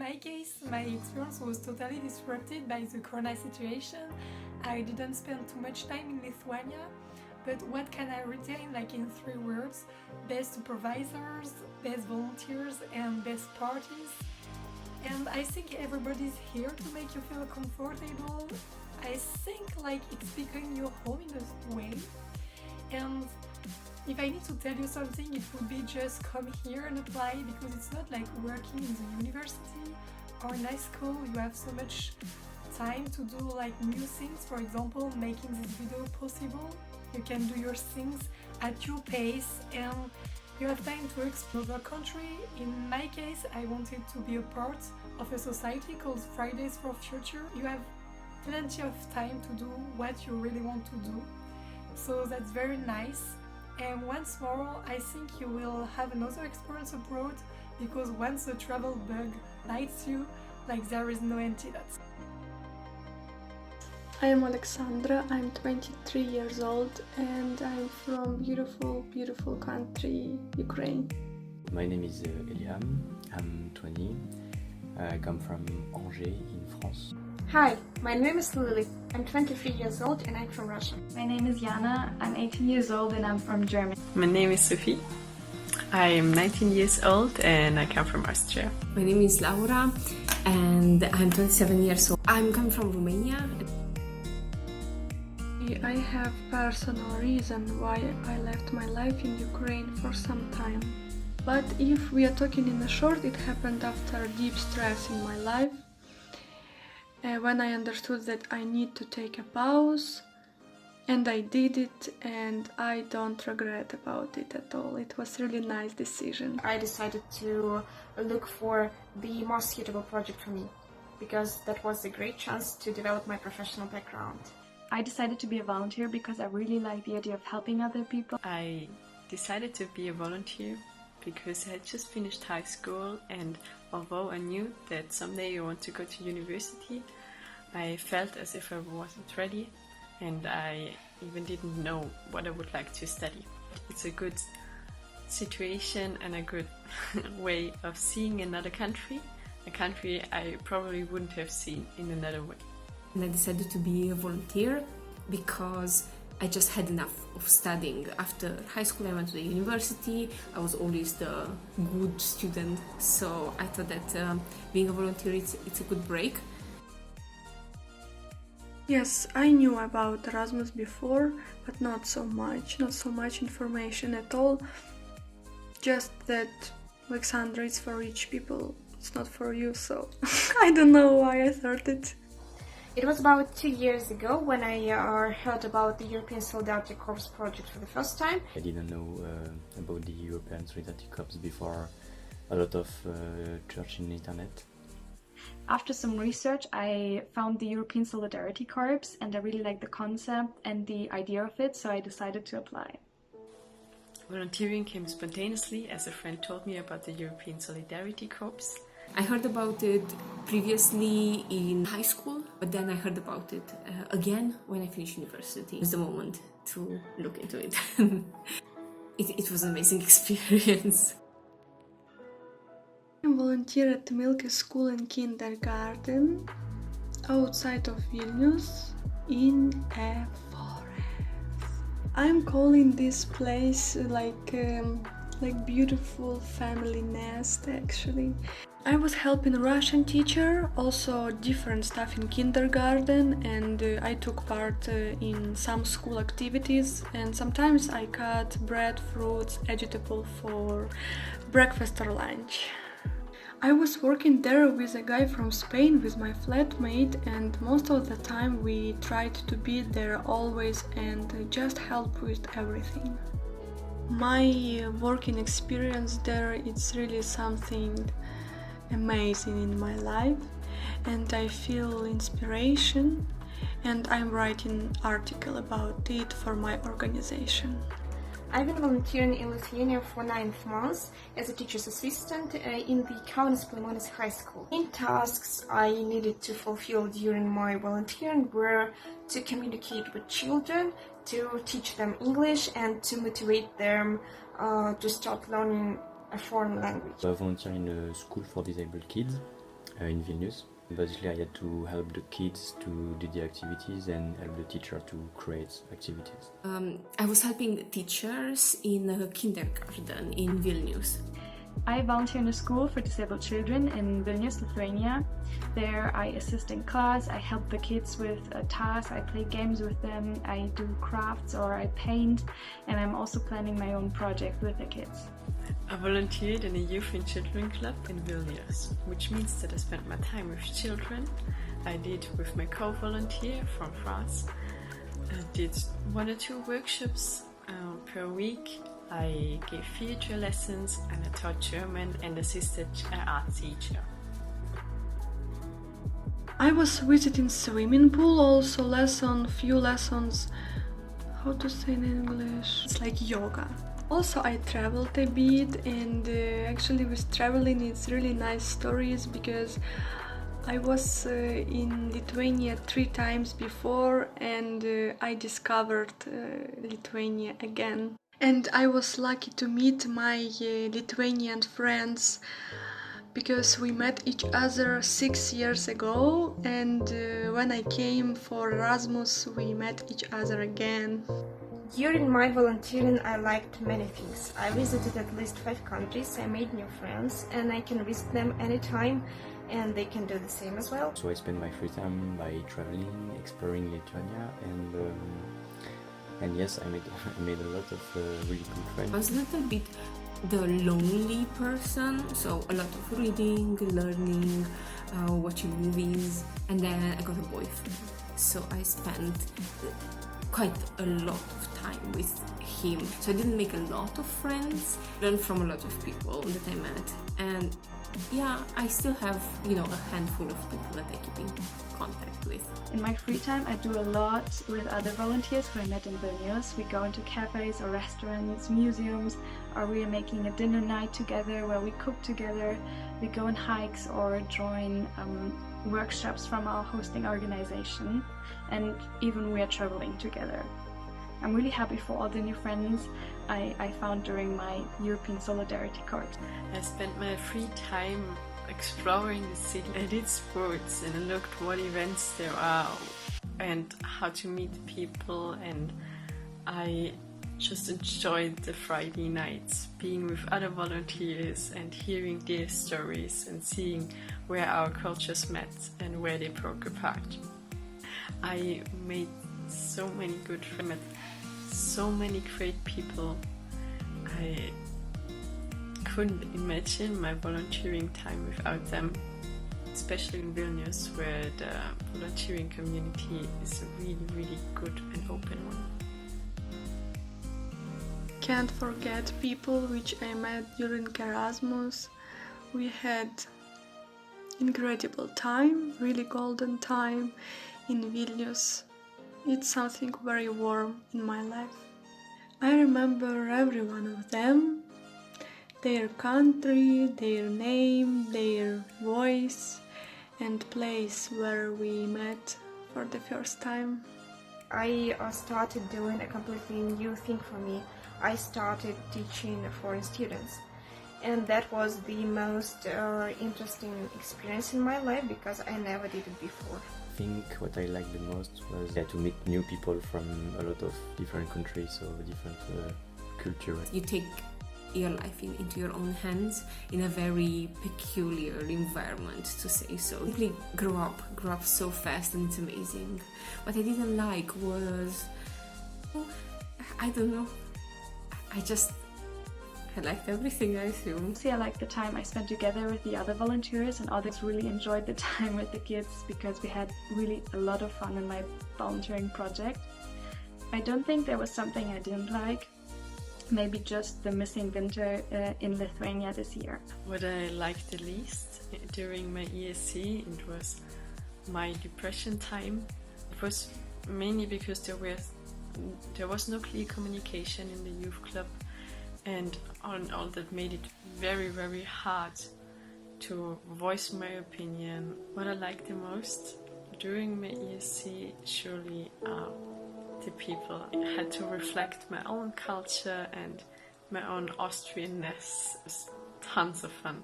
my case, my experience was totally disrupted by the corona situation. I didn't spend too much time in Lithuania, but what can I retain like in 3 words? Best supervisors, best volunteers, and best parties. And I think everybody's here to make you feel comfortable. I think like it's becoming your home in a way. And if I need to tell you something, it would be just come here and apply, because it's not like working in the university or in high school. You have so much time to do like new things. For example, making this video possible. You can do your things at your pace and you have time to explore the country. In my case, I wanted to be a part of a society called Fridays for Future. You have plenty of time to do what you really want to do. So that's very nice. And once more, I think you will have another experience abroad, because once the travel bug bites you, like there is no antidote. I am Alexandra, I'm 23 years old and I'm from beautiful country, Ukraine. My name is Eliam, I'm 20, I come from Angers in France. Hi, my name is Lily, I'm 23 years old and I'm from Russia. My name is Jana, I'm 18 years old and I'm from Germany. My name is Sophie, I am 19 years old and I come from Austria. My name is Laura and I'm 27 years old. I'm coming from Romania. I have personal reason why I left my life in Ukraine for some time. But if we are talking in a short, it happened after deep stress in my life. When I understood that I need to take a pause, and I did it, and I don't regret about it at all. It was really a nice decision. I decided to look for the most suitable project for me, because that was a great chance to develop my professional background. I decided to be a volunteer because I really like the idea of helping other people. I decided to be a volunteer because I had just finished high school, and although I knew that someday I want to go to university, I felt as if I wasn't ready, and I even didn't know what I would like to study. It's a good situation and a good way of seeing another country, a country I probably wouldn't have seen in another way. And I decided to be a volunteer because I just had enough of studying. After high school I went to the university, I was always the good student, so I thought that being a volunteer it's a good break. Yes, I knew about Erasmus before, but not so much information at all. Just that Alexandra is for rich people, it's not for you, so I don't know why I started. It was about 2 years ago when I heard about the European Solidarity Corps project for the first time. I didn't know about the European Solidarity Corps before a lot of search in the internet. After some research, I found the European Solidarity Corps and I really liked the concept and the idea of it, so I decided to apply. Volunteering came spontaneously as a friend told me about the European Solidarity Corps. I heard about it previously in high school, but then I heard about it again when I finished university. It was the moment to look into it. It was an amazing experience. I volunteer at the Milky School and Kindergarten outside of Vilnius in a forest. I'm calling this place like beautiful family nest actually. I was helping a Russian teacher, also different stuff in kindergarten, and I took part in some school activities, and sometimes I cut bread, fruits, vegetable for breakfast or lunch. I was working there with a guy from Spain, with my flatmate, and most of the time we tried to be there always and just help with everything. My working experience there, it's really something amazing in my life, and I feel inspiration, and I'm writing an article about it for my organization. I've been volunteering in Lithuania for 9 months as a teacher's assistant in the Kaunas Palemonas High School. Main tasks I needed to fulfill during my volunteering were to communicate with children, to teach them English, and to motivate them to start learning a foreign language. I volunteer in a school for disabled kids in Vilnius. Basically, I had to help the kids to do the activities and help the teacher to create activities. I was helping teachers in a kindergarten in Vilnius. I volunteer in a school for disabled children in Vilnius, Lithuania. There I assist in class, I help the kids with tasks, I play games with them, I do crafts or I paint, and I'm also planning my own project with the kids. I volunteered in a youth and children club in Vilnius, which means that I spent my time with children. I did with my co-volunteer from France. I did 1 or 2 workshops per week. I gave theatre lessons and I taught German and assisted an art teacher. I was visiting swimming pool, also few lessons, how to say in English, it's like yoga. Also I traveled a bit, and actually with traveling it's really nice stories, because I was in Lithuania 3 times before, and I discovered Lithuania again. And I was lucky to meet my Lithuanian friends, because we met each other 6 years ago, and when I came for Erasmus we met each other again. During my volunteering, I liked many things. I visited at least 5 countries, I made new friends, and I can visit them anytime, and they can do the same as well. So I spend my free time by traveling, exploring Lithuania, and yes, I made a lot of really good friends. I was a little bit the lonely person, so a lot of reading, learning, watching movies, and then I got a boyfriend. So I spent quite a lot of time with him. So I didn't make a lot of friends, learned from a lot of people that I met, and yeah, I still have, a handful of people that I keep in contact with. In my free time, I do a lot with other volunteers who I met in Vilnius. We go into cafes or restaurants, museums, or we are making a dinner night together where we cook together. We go on hikes or join workshops from our hosting organization, and even we are traveling together. I'm really happy for all the new friends I found during my European Solidarity Corps. I spent my free time exploring the city. I did sports and I looked what events there are and how to meet people, and I just enjoyed the Friday nights being with other volunteers and hearing their stories and seeing where our cultures met and where they broke apart. I made so many good friends, so many great people. I couldn't imagine my volunteering time without them, especially in Vilnius, where the volunteering community is a really, really good and open one. Can't forget people which I met during Erasmus. We had incredible time, really golden time in Vilnius. It's something very warm in my life. I remember every one of them, their country, their name, their voice and place where we met for the first time. I started doing a completely new thing for me. I started teaching foreign students, and that was the most interesting experience in my life, because I never did it before. I think what I liked the most was to meet new people from a lot of different countries or different cultures. You take your life into your own hands in a very peculiar environment, to say so. You really grow up so fast, and it's amazing. What I didn't like was, I don't know, I liked everything, I assume. See, I like the time I spent together with the other volunteers, and others really enjoyed the time with the kids because we had really a lot of fun in my volunteering project. I don't think there was something I didn't like. Maybe just the missing winter in Lithuania this year. What I liked the least during my ESC, it was my depression time. It was mainly because there was no clear communication in the youth club, and all that made it very, very hard to voice my opinion. What I liked the most during my ESC surely the people. I had to reflect my own culture and my own Austrianness. It was tons of fun,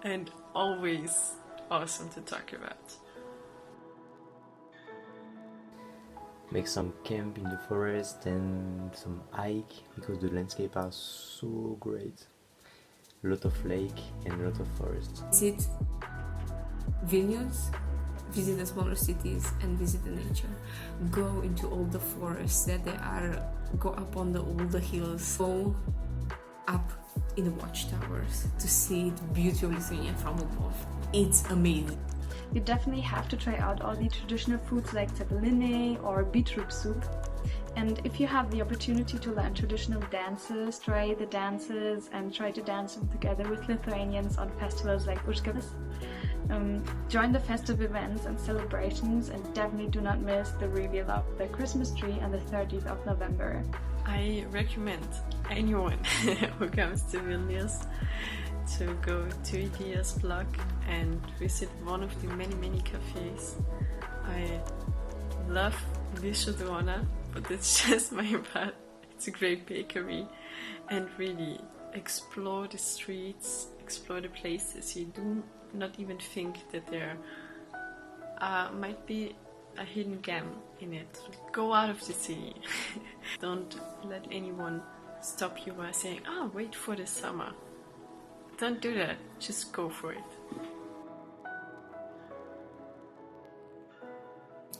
and always awesome to talk about. Make some camp in the forest and some hike because the landscape are so great. A lot of lake and a lot of forest. Visit Vilnius, visit the smaller cities and visit the nature. Go into all the forests that there are, go up on all the hills, go up in the watchtowers to see the beauty of Lithuania from above. It's amazing. You definitely have to try out all the traditional foods like cepelinai or beetroot soup. And if you have the opportunity to learn traditional dances, try the dances and try to dance them together with Lithuanians on festivals like Užgavės. Join the festive events and celebrations, and definitely do not miss the reveal of the Christmas tree on the 30th of November. I recommend anyone who comes to Vilnius to go to Ideas Block and visit one of the many cafes. I love Louison, but it's just my part. It's a great bakery, and really explore the streets, explore the places. You do not even think that there might be a hidden gem in it. Go out of the city. Don't let anyone stop you by saying, "Oh, wait for the summer." Don't do that. Just go for it.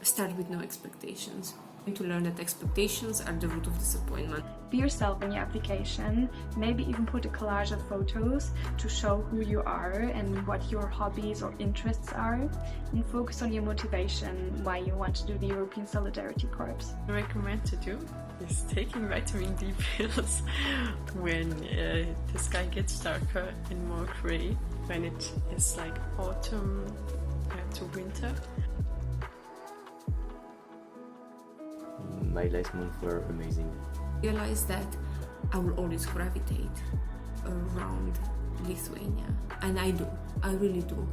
Start with no expectations. To learn that expectations are the root of disappointment. Be yourself in your application, maybe even put a collage of photos to show who you are and what your hobbies or interests are, and focus on your motivation, why you want to do the European Solidarity Corps. What I recommend to do is taking vitamin D pills when the sky gets darker and more grey, when it is like autumn to winter. My last months were amazing. I realized that I will always gravitate around Lithuania, and I do. I really do.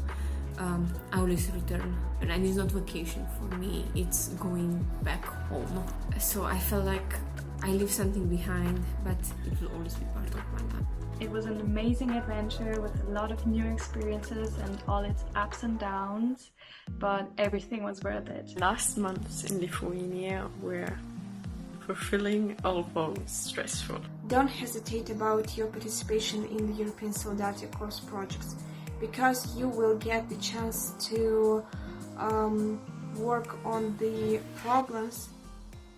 I always return, and it's not vacation for me, it's going back home. So I felt like I leave something behind, but it will always be part of my life. It was an amazing adventure with a lot of new experiences and all its ups and downs, but everything was worth it. Last months in Lithuania were fulfilling although stressful. Don't hesitate about your participation in the European Solidarity Corps projects, because you will get the chance to work on the problems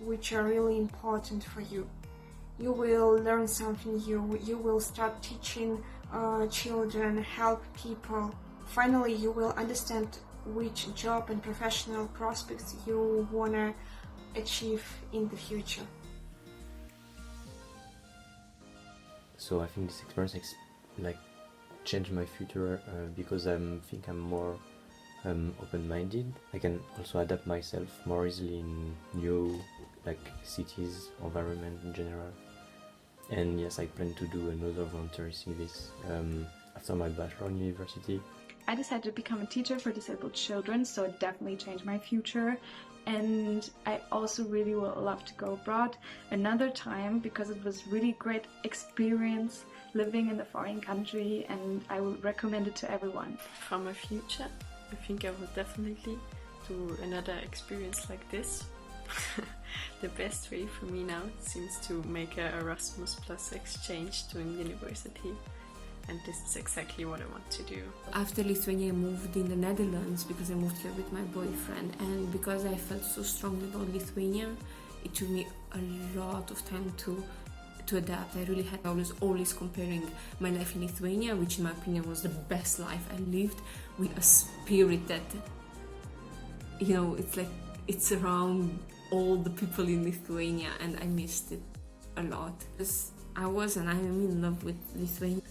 which are really important for you. You will learn something new, you will start teaching children, help people. Finally, you will understand which job and professional prospects you want to achieve in the future. So I think this experience changed my future because I think I'm more open-minded. I can also adapt myself more easily in new cities, environment in general. And yes, I plan to do another volunteer service after my bachelor in university. I decided to become a teacher for disabled children, so it definitely changed my future. And I also really would love to go abroad another time, because it was really great experience living in a foreign country, and I would recommend it to everyone. For my future, I think I will definitely do another experience like this. The best way for me now seems to make an Erasmus plus exchange to a university, and this is exactly what I want to do. After Lithuania, I moved in the Netherlands because I moved here with my boyfriend, and because I felt so strongly about Lithuania, it took me a lot of time to adapt. I was always comparing my life in Lithuania, which in my opinion was the best life I lived, with a spirit that, it's around all the people in Lithuania, and I missed it a lot. Because I was and I am in love with Lithuania.